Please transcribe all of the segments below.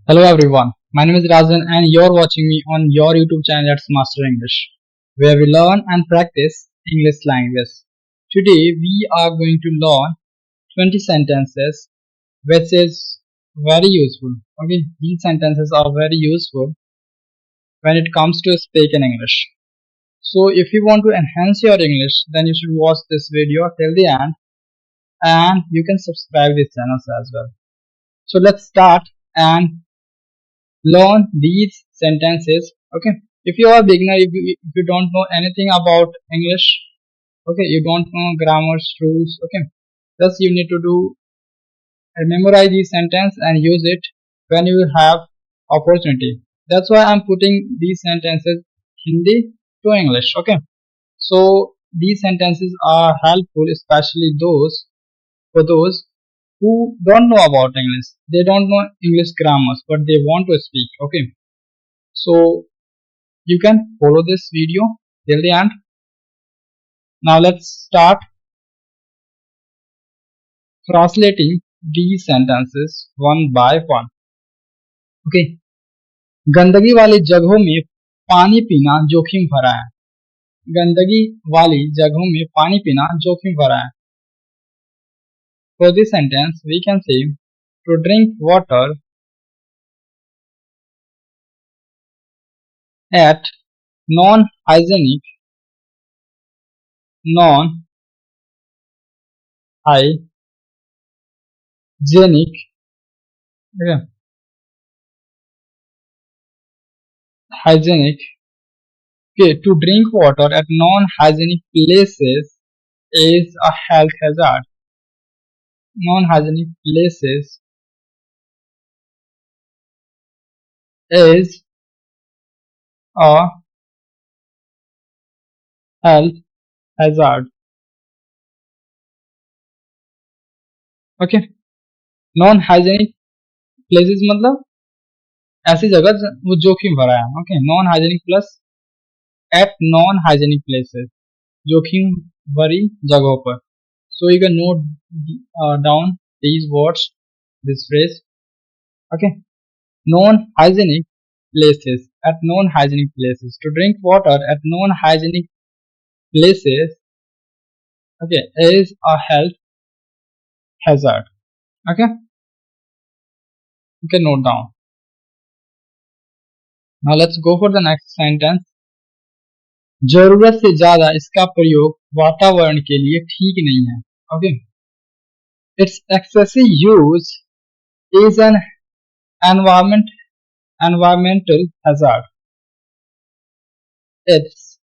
Hello everyone, my name is Rajan and you're watching me on your YouTube channel that's Master English, where we learn and practice English language. Today we are going to learn 20 sentences which is very useful. Okay, these sentences are very useful when it comes to speaking English. So if you want to enhance your English, then you should watch this video till the end and you can subscribe this channel as well. So let's start and learn these sentences. Okay, if you are a beginner, if you don't know anything about English, okay, you don't know grammars, rules, okay, just you need to do memorize these sentence and use it when you have opportunity. That's why I'm putting these sentences Hindi to English. Okay, so these sentences are helpful, especially those who don't know about English. They don't know English grammars, but they want to speak. Okay, so you can follow this video till the end. Now let's start translating these sentences one by one. Okay, गंदगी वाली जगहों में पानी पीना जोखिम भरा है. गंदगी वाली जगहों में पानी पीना जोखिम भरा है. For this sentence we can say to drink water at non-hygienic okay, hygienic okay, to drink water at non-hygienic places is a health hazard. Non-hygienic places is a health hazard. Okay, non-hygienic places मतलब ऐसी जगह वो जोखिम भरा है. Okay, non-hygienic plus at non-hygienic places, जोखिम भरी जगहों पर. So you can note down these words, this phrase. Okay, non-hygienic places, at non-hygienic places, to drink water at non-hygienic places, okay, is a health hazard. Okay, you can note down. Now let's go for the next sentence. जरूरत से ज्यादा इसका प्रयोग वातावरण के लिए ठीक नहीं है. Okay, its excessive use is an environmental hazard. Its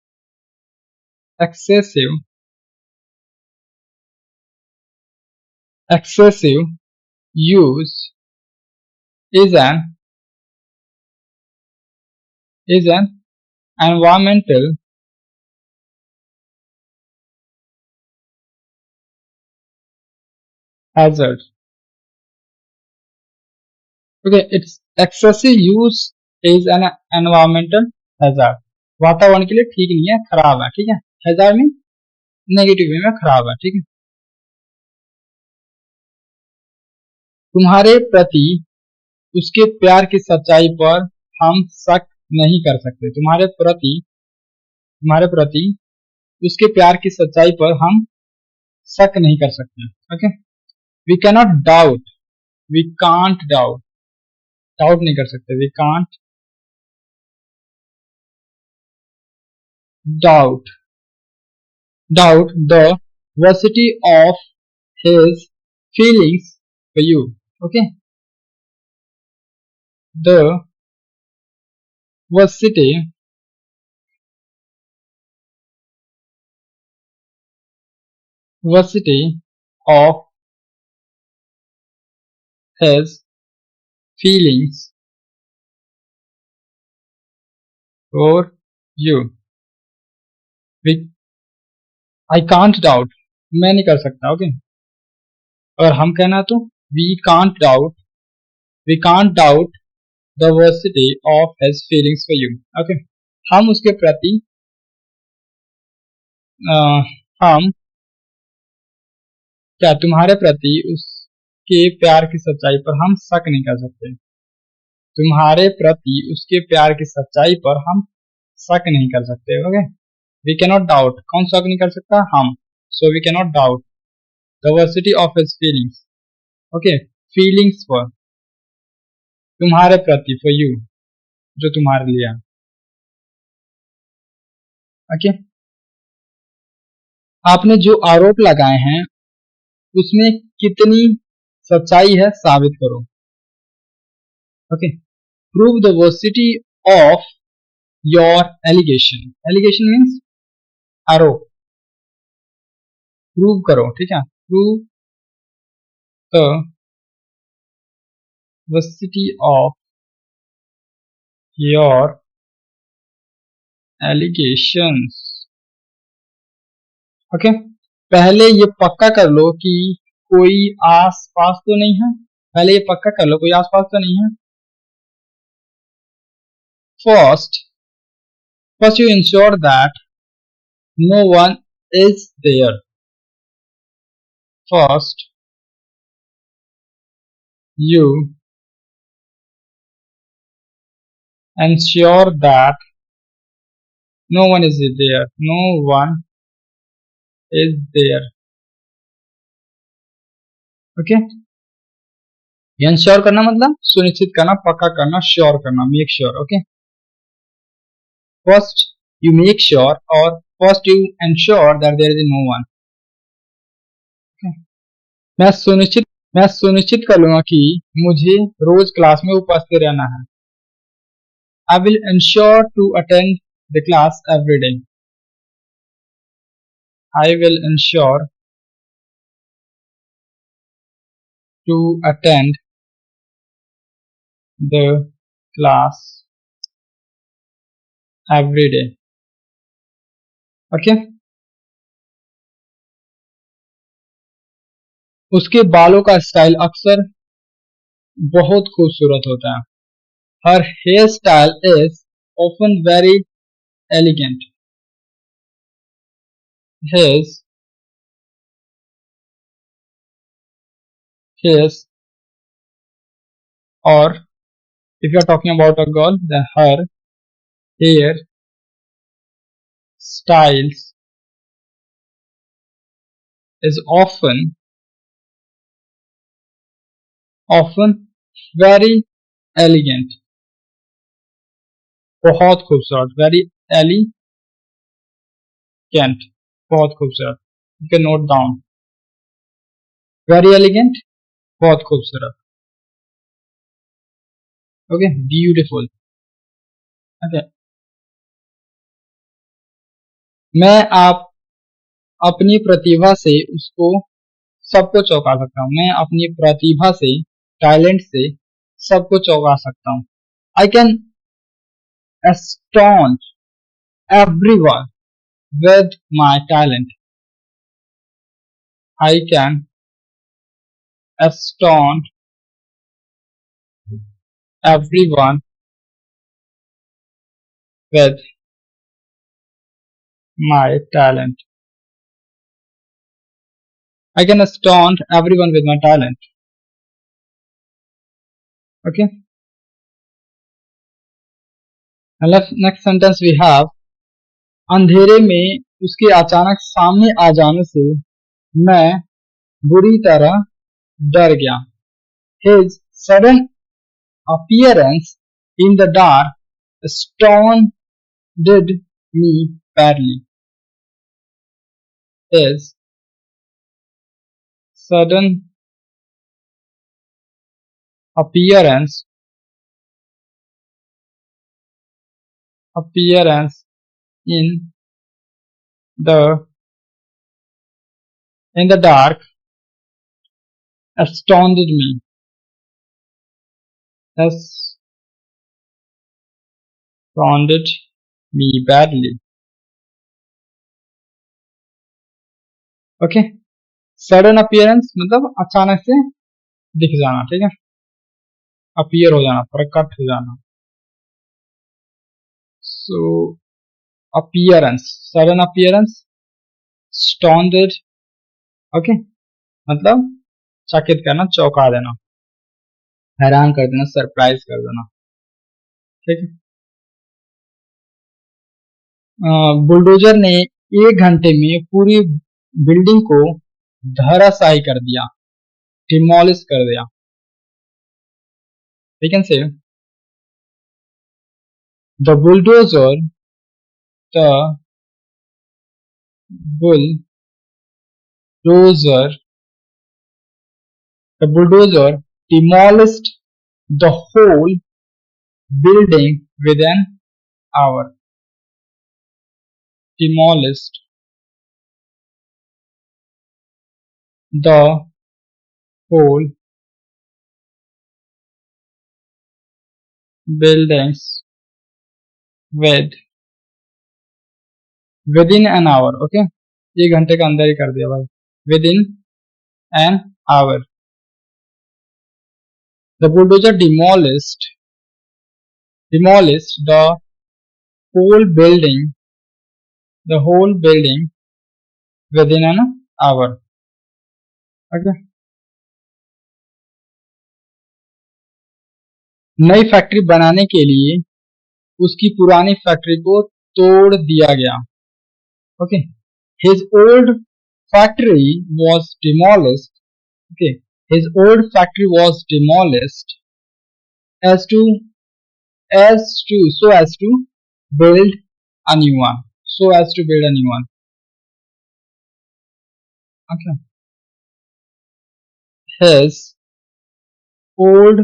excessive use is an environmental hazard. Okay, its excessive use is an environmental hazard. वातावरण के लिए ठीक नहीं है, खराब है. ठीक है, hazard में नेगेटिव वे में खराब है. ठीक है, तुम्हारे प्रति उसके प्यार की सच्चाई पर हम शक नहीं कर सकते. तुम्हारे प्रति उसके प्यार की सच्चाई पर हम शक नहीं कर सकते. Okay, we cannot doubt, we can't doubt, doubt नहीं कर सकते. We can't doubt the veracity of his feelings for you. Okay, the veracity of his feelings for you. I can't doubt, मैं नहीं कर सकता. ओके, और हम कहना तो we can't doubt the veracity of his feelings for you. Okay, हम उसके प्रति हम क्या तुम्हारे प्रति उसके प्यार की सच्चाई पर हम शक नहीं कर सकते. तुम्हारे प्रति उसके प्यार की सच्चाई पर हम शक नहीं कर सकते. Okay, we cannot doubt. कौन शक नहीं कर सकता? हम. So we cannot doubt the veracity of his feelings. Okay, feelings for, तुम्हारे प्रति, फॉर यू, जो तुम्हारे लिए है. ओके, आपने जो आरोप लगाए हैं उसमें कितनी सच्चाई है साबित करो. Okay, prove the veracity of your allegation. Allegation means आरोप. प्रूव करो, ठीक है. Prove the veracity of your allegations. Okay, पहले ये पक्का कर लो कि कोई आस पास तो नहीं है. पहले ये पक्का कर लो कोई आस पास तो नहीं है. First you ensure that no one is there. First you ensure that no one is there. No one is there. Okay, ensure करना मतलब सुनिश्चित करना, पक्का करना, श्योर करना, make sure. Okay, first you make sure और first you ensure that there is no one. मैं सुनिश्चित कर लूंगा कि मुझे रोज क्लास में उपस्थित रहना है. I will ensure to attend the class every day. I will ensure to attend the class every day. Okay, उसके बालों का स्टाइल अक्सर बहुत खूबसूरत होता है. हर hair style is often very elegant. His or if you are talking about a girl, then her hair styles is often very elegant. बहुत खूबसूरत, very elegant, बहुत खूबसूरत. You can note down. Very elegant, बहुत खूबसूरत. Okay, beautiful. Okay, मैं अपनी प्रतिभा से उसको सबको चौंका सकता हूँ. मैं अपनी प्रतिभा से, टैलेंट से सबको चौंका सकता हूँ. I can astonish everyone with my talent. I can astonish everyone with my talent. I can astonish everyone with my talent. Okay. And next sentence we have, अंधेरे में उसके अचानक सामने आ जाने से मैं बुरी तरह डर गया. His sudden appearance in the dark astounded me badly. His sudden appearance in the dark astounded me. Astounded me badly. Okay, sudden appearance मतलब अचानक से दिख जाना. ठीक है, अपीयर हो जाना, प्रकट हो जाना. सो अपीयरेंस, सडन अपीयरेंस, स्टॉन्डेड. ओके, मतलब चकित करना, चौंका देना, हैरान कर देना, सरप्राइज कर देना. ठीक है। बुलडोजर ने 1 घंटे में पूरी बिल्डिंग को धराशायी कर दिया, डिमोलिश कर दिया। We can say the bulldozer the bulldozer the bulldozer demolished the whole building within an hour. Demolished the whole buildings within an hour. Okay, 1 घंटे के अंदर ही कर दिया भाई, within an hour. The bulldozer demolished the whole building within an hour. Okay. नई factory बनाने के लिए उसकी पुरानी फैक्ट्री को तोड़ दिया गया। Okay. His old factory was demolished. Okay. His old factory was demolished so as to build a new one. So as to build a new one. Okay. His old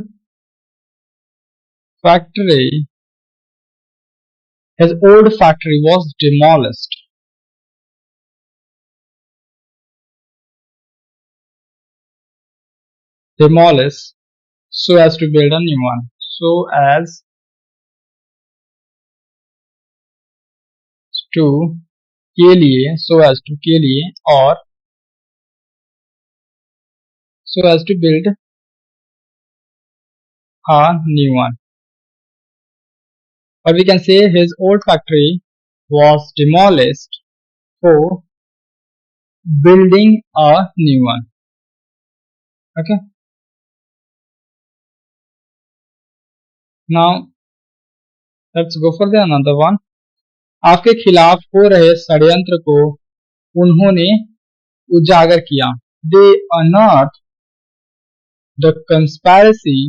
factory was demolished. So as to build a new one. So as to के लिए, so as to के लिए, और so as to build a new one. Or we can say his old factory was demolished for building a new one. Okay. Now let's go for the another one. आपके खिलाफ हो रहे षड्यंत्र को उन्होंने उजागर किया. They unearthed the conspiracy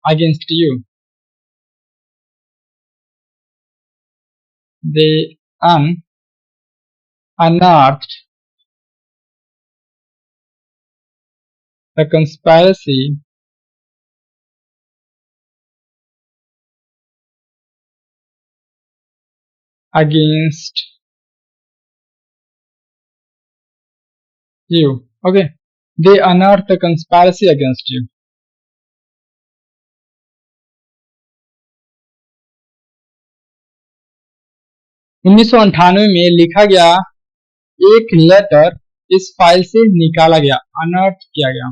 against you. They unearthed the conspiracy against you. Okay. They unearthed the conspiracy against you. उन्नीस में लिखा गया एक लेटर इस फाइल से निकाला गया, अनर्थ किया गया.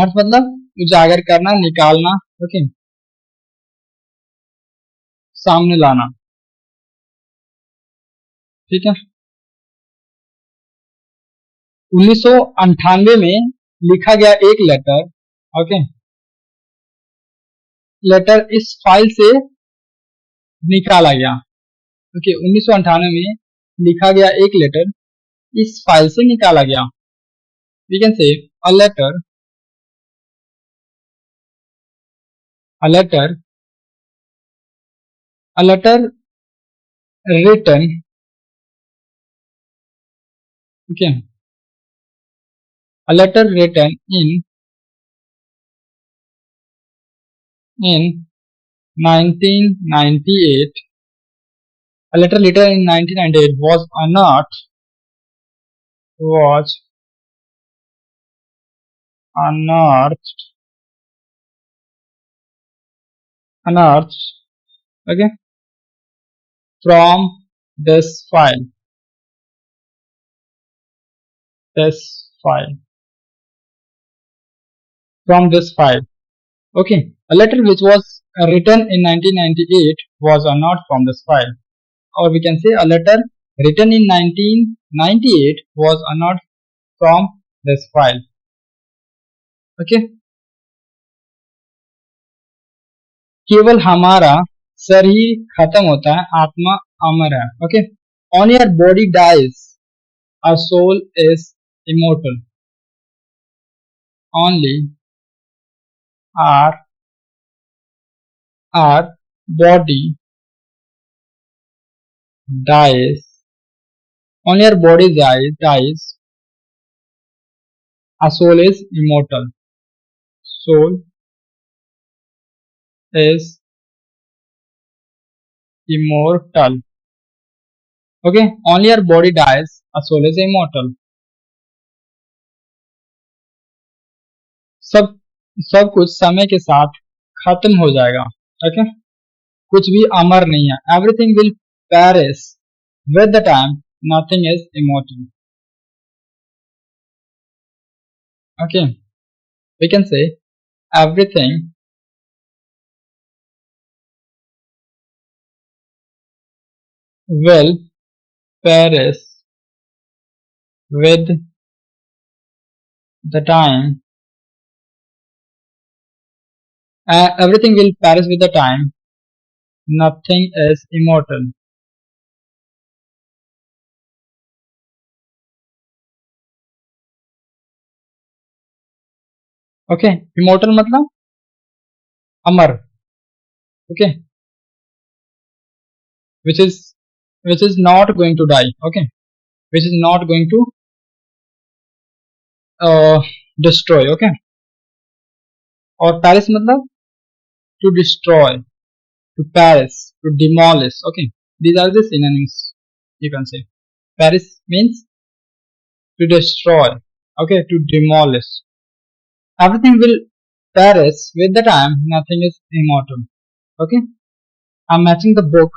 अर्थ मतलब उजागर करना, निकालना. ओके, सामने लाना. ठीक है. 1998 में लिखा गया एक लेटर. ओके, लेटर इस फाइल से निकाला गया. ओके, 1998 में लिखा गया एक लेटर इस फाइल से निकाला गया. We can say a letter written, okay, a letter written in 1998, a letter written in 1998 was unearthed okay, from this file. Okay, a letter which was written in 1998 was unearthed from this file. Or we can say a letter written in 1998 was unearthed from this file. Okay. केवल हमारा शरीर खत्म होता है, आत्मा अमर है. Okay. Only our body dies, our soul is immortal. Only our body dies. Only our body dies. Our soul is immortal. Soul is immortal. Okay. Only our body dies. Our soul is immortal. सब सब कुछ समय के साथ खत्म हो जाएगा. Okay. कुछ भी अमर नहीं है. Everything will perish with the time. Nothing is immortal. Okay. We can say everything will perish with the time. Everything will perish with the time. Nothing is immortal. Okay. Immortal मतलब अमर. Okay. Which is not going to die. Okay. Which is not going to destroy. Okay. और perish मतलब to destroy, to perish, to demolish. Okay. These are the synonyms you can say. Perish means to destroy. Okay. To demolish. Everything will perish with the time. Nothing is immortal. Okay. I'm matching the book.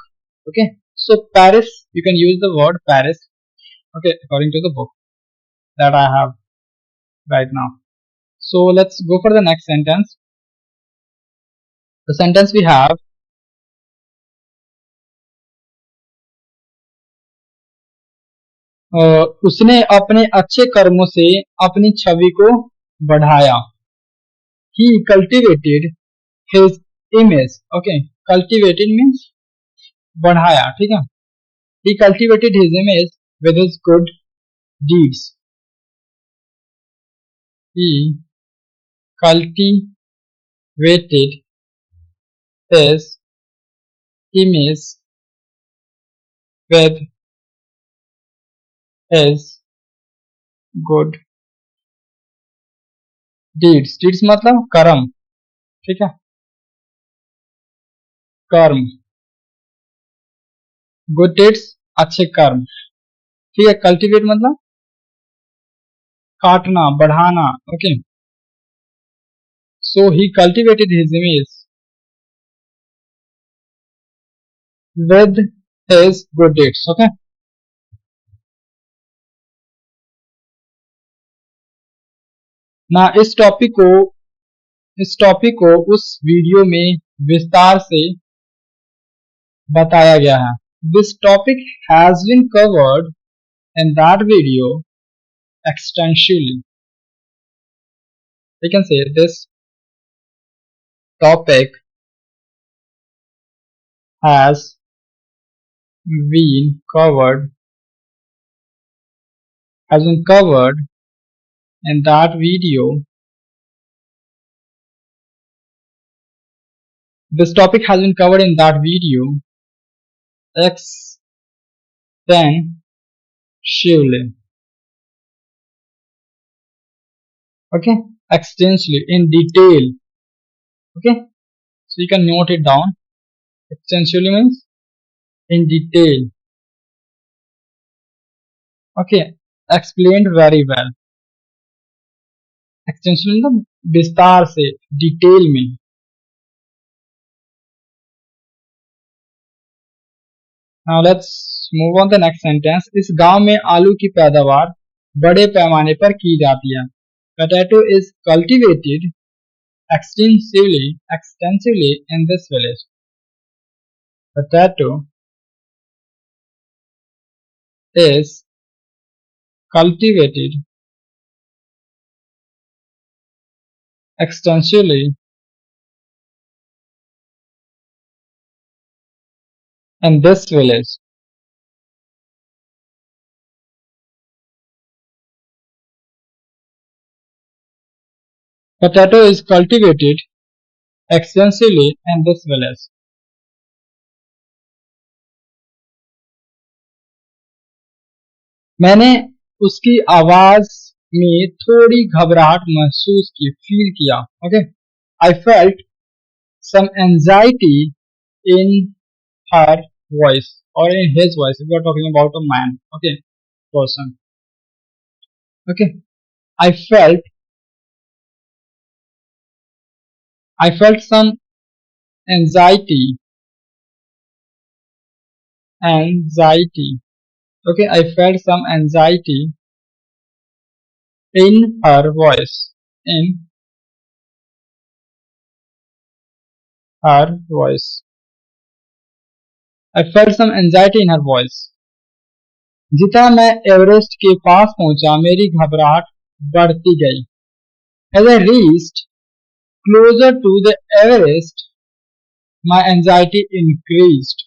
Okay. So perish, you can use the word perish. Okay. According to the book that I have right now. So let's go for the next sentence. The sentence we have, उसने अपने अच्छे कर्मों से अपनी छवि को बढ़ाया. He cultivated his image. Okay. Cultivated means बढ़ाया. ठीक है. He cultivated his image with his good deeds. He cultivated his image with his good deeds. Deeds मतलब कर्म. ठीक है. कर्म. गुड deeds अच्छे कर्म. ठीक है. कल्टिवेट मतलब काटना, बढ़ाना. Okay. So he cultivated his image with his good deeds. Okay. ना इस टॉपिक को उस वीडियो में विस्तार से बताया गया है. This topic has been covered in that video extensively. We can say this topic has been covered in that video. This topic has been covered in that video extensively. Okay. Extensively, in detail. Okay. So you can note it down. Extensively means in detail. Okay. Explained very well. Extensively मतलब विस्तार से, detail में. Now let's move on the next sentence. इस गांव में आलू की पैदावार बड़े पैमाने पर की जाती है. Potato is cultivated extensively in this village. Potato is cultivated extensively in this village. Potato is cultivated extensively in this village. मैंने उसकी आवाज में थोड़ी घबराहट महसूस की, फील किया. Okay, I felt some anxiety in her voice or in his voice if we are talking about a man, okay, person. Okay, I felt some anxiety. Okay, I felt some anxiety in her voice. In her voice. I felt some anxiety in her voice. जितना मैं Everest के पास पहुंचा मेरी घबराहट बढ़ती गई. As I reached closer to the Everest, my anxiety increased.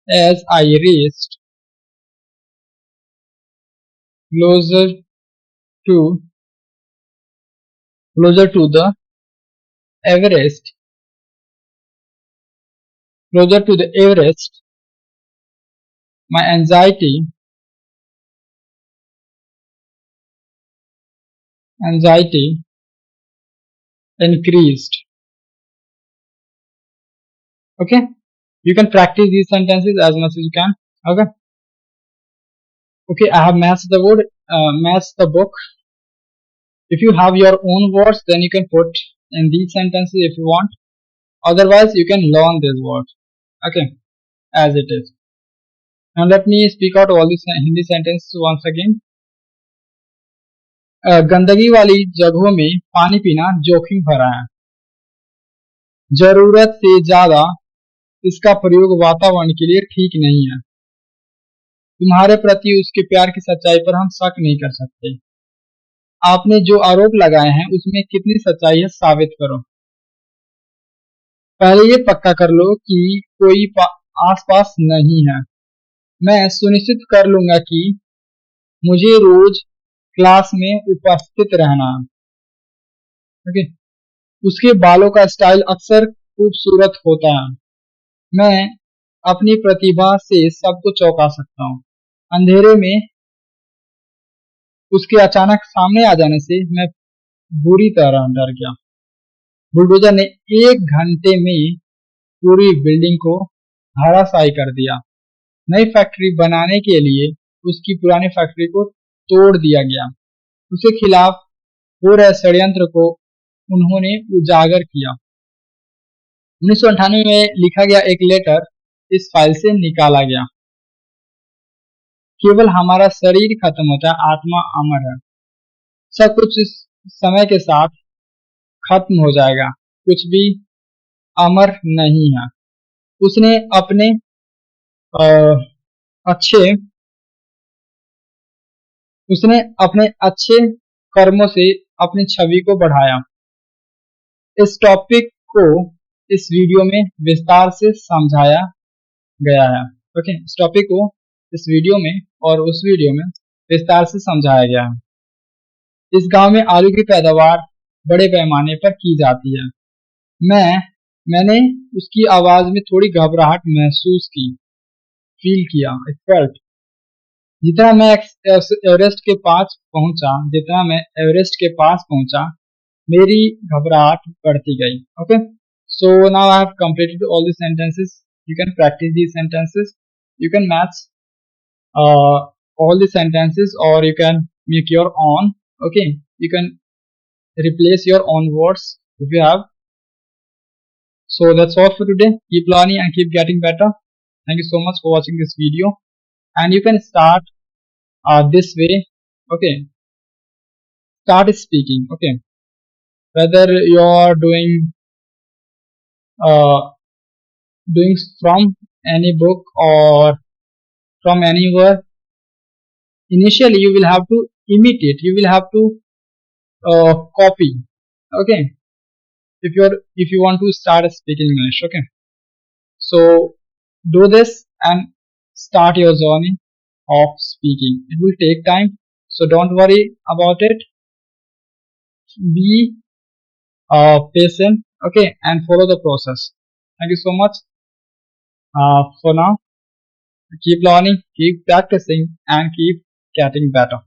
As I reached closer to the Everest, my anxiety increased. Okay, you can practice these sentences as much as you can. Okay, I have matched the word, matched the book. If you have your own words, then you can put in these sentences if you want. Otherwise, you can learn these words. Okay, as it is. Now let me speak out all these Hindi sentences once again. गंदगी वाली जगहों में पानी पीना जोखिम भरा है. जरूरत से ज्यादा इसका प्रयोग वातावरण के लिए ठीक नहीं है. तुम्हारे प्रति उसके प्यार की सच्चाई पर हम शक नहीं कर सकते. आपने जो आरोप लगाए हैं उसमें कितनी सच्चाई है साबित करो. पहले ये पक्का कर लो कि कोई आसपास नहीं है. मैं सुनिश्चित कर लूंगा कि मुझे रोज क्लास में उपस्थित रहना. ओके, उसके बालों का स्टाइल अक्सर खूबसूरत होता है. मैं अपनी प्रतिभा से सबको चौंका सकता हूँ. अंधेरे में उसके अचानक सामने आ जाने से मैं बुरी तरह डर गया. बुलडोजर ने 1 घंटे में पूरी बिल्डिंग को धराशायी कर दिया. नई फैक्ट्री बनाने के लिए उसकी पुरानी फैक्ट्री को तोड़ दिया गया. उसके खिलाफ हो रहे षड्यंत्र को उन्होंने उजागर किया. 1998 में लिखा गया एक लेटर इस फाइल से निकाला गया. केवल हमारा शरीर खत्म होता है, आत्मा अमर है. सब कुछ इस समय के साथ खत्म हो जाएगा, कुछ भी अमर नहीं है. उसने अपने अच्छे कर्मों से अपनी छवि को बढ़ाया. इस टॉपिक को इस वीडियो में विस्तार से समझाया गया है. ओके, इस टॉपिक को इस वीडियो में और उस वीडियो में विस्तार से समझाया गया है. इस गांव में आलू की पैदावार बड़े पैमाने पर की जाती है. मैंने उसकी आवाज में थोड़ी घबराहट महसूस की, फील किया. I felt. जितना मैं एवरेस्ट के पास पहुंचा मेरी घबराहट बढ़ती गई. Okay, so now I have completed all the sentences. You can practice these sentences. You can match all the sentences or you can make your own. Okay, you can replace your own words if you have. So that's all for today. Keep learning and keep getting better. Thank you so much for watching this video. And you can start this way. Okay, start speaking. Okay, whether you are doing from any book or from anywhere, initially you will have to imitate, you will have to copy. Okay, if you want to start speaking English. Okay, So do this and start your journey of speaking. It will take time, so don't worry about it. Be patient, okay, and follow the process. Thank you so much for now. Keep learning, keep practicing, and keep getting better.